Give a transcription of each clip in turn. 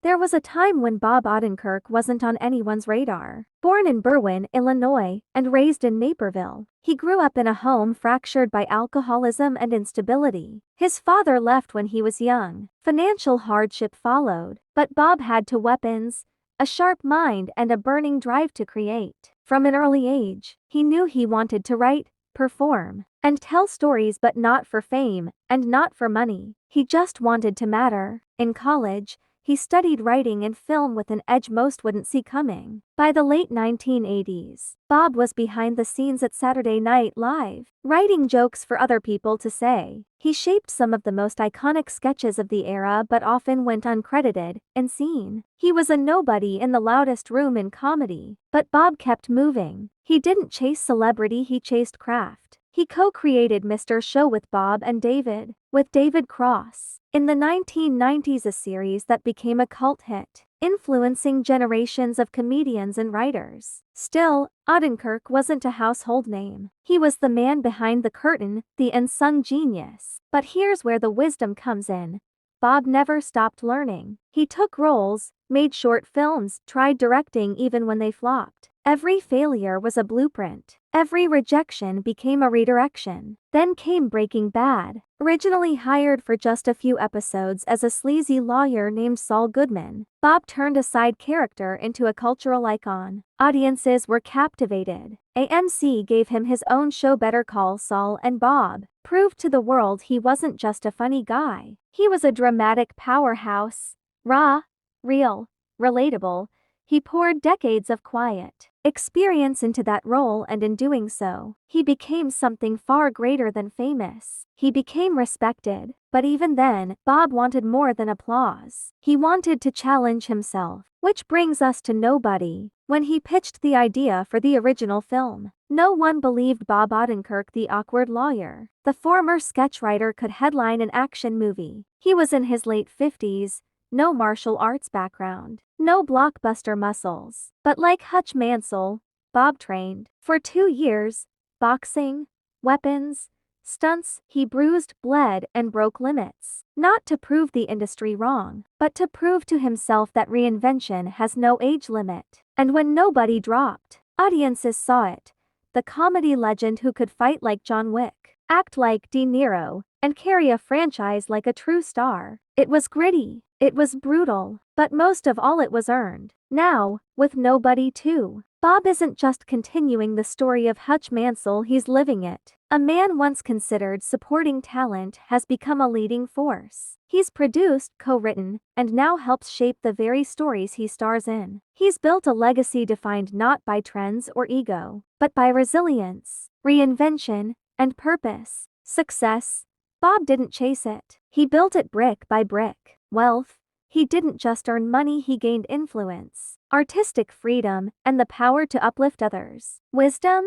There was a time when Bob Odenkirk wasn't on anyone's radar. Born in Berwyn, Illinois, and raised in Naperville, he grew up in a home fractured by alcoholism and instability. His father left when he was young. Financial hardship followed, but Bob had two weapons: a sharp mind and a burning drive to create. From an early age, he knew he wanted to write, perform, and tell stories, but not for fame, and not for money. He just wanted to matter. In college, he studied writing and film with an edge most wouldn't see coming. By the late 1980s, Bob was behind the scenes at Saturday Night Live, writing jokes for other people to say. He shaped some of the most iconic sketches of the era, but often went uncredited and seen. He was a nobody in the loudest room in comedy, but Bob kept moving. He didn't chase celebrity, he chased craft. He co-created Mr. Show with Bob and David, with David Cross, in the 1990s, a series that became a cult hit, influencing generations of comedians and writers. Still, Odenkirk wasn't a household name. He was the man behind the curtain, the unsung genius. But here's where the wisdom comes in. Bob never stopped learning. He took roles, made short films, tried directing even when they flopped. Every failure was a blueprint. Every rejection became a redirection. Then came Breaking Bad. Originally hired for just a few episodes as a sleazy lawyer named Saul Goodman, Bob turned a side character into a cultural icon. Audiences were captivated. AMC gave him his own show, Better Call Saul, and Bob proved to the world he wasn't just a funny guy. He was a dramatic powerhouse. Raw, real, relatable. He poured decades of quiet experience into that role, and in doing so, he became something far greater than famous. He became respected, but even then, Bob wanted more than applause. He wanted to challenge himself, which brings us to Nobody. When he pitched the idea for the original film, no one believed Bob Odenkirk, the awkward lawyer, the former sketchwriter, could headline an action movie. He was in his late 50s, no martial arts background, no blockbuster muscles. But like Hutch Mansell, Bob trained for 2 years, boxing, weapons, stunts. He bruised, bled, and broke limits. Not to prove the industry wrong, but to prove to himself that reinvention has no age limit. And when Nobody dropped, audiences saw it. The comedy legend who could fight like John Wick, act like De Niro, and carry a franchise like a true star. It was gritty. It was brutal, but most of all it was earned. Now, with Nobody 2, Bob isn't just continuing the story of Hutch Mansell, he's living it. A man once considered supporting talent has become a leading force. He's produced, co-written, and now helps shape the very stories he stars in. He's built a legacy defined not by trends or ego, but by resilience, reinvention, and purpose. Success, Bob didn't chase it. He built it brick by brick. Wealth, he didn't just earn money, he gained influence, artistic freedom, and the power to uplift others. Wisdom,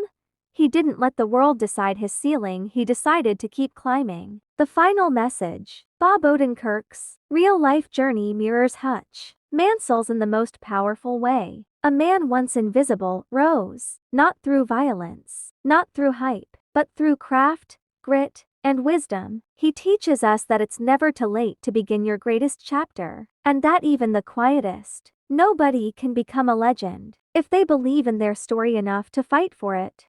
he didn't let the world decide his ceiling, he decided to keep climbing. The final message: Bob Odenkirk's real-life journey mirrors Hutch Mansell's in the most powerful way. A man once invisible rose, not through violence, not through hype, but through craft, grit, and wisdom. He teaches us that it's never too late to begin your greatest chapter, and that even the quietest Nobody can become a legend if they believe in their story enough to fight for it.